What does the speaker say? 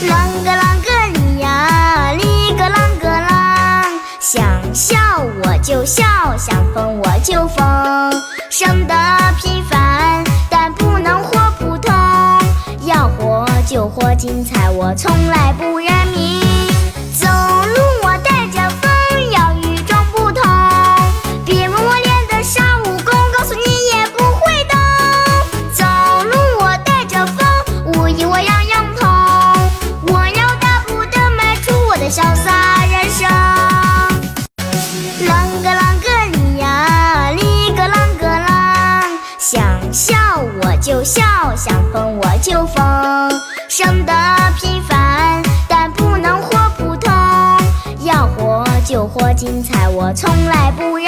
啷个啷个哩呀，哩个啷个啷，想笑我就笑，想疯我就疯，生得平凡，但不能活普通，要活就活精彩，我从来不认命。走路我带着风，要与众不同，别问我练的啥武功，告诉你也不会懂。走路我带着风，武艺我样样通，我要大步地迈出我的潇洒人生。啷个啷个哩呀，哩个啷个啷，想笑我就笑，想疯我就疯，生得平凡，但不能活普通，要活就活精彩，我从来不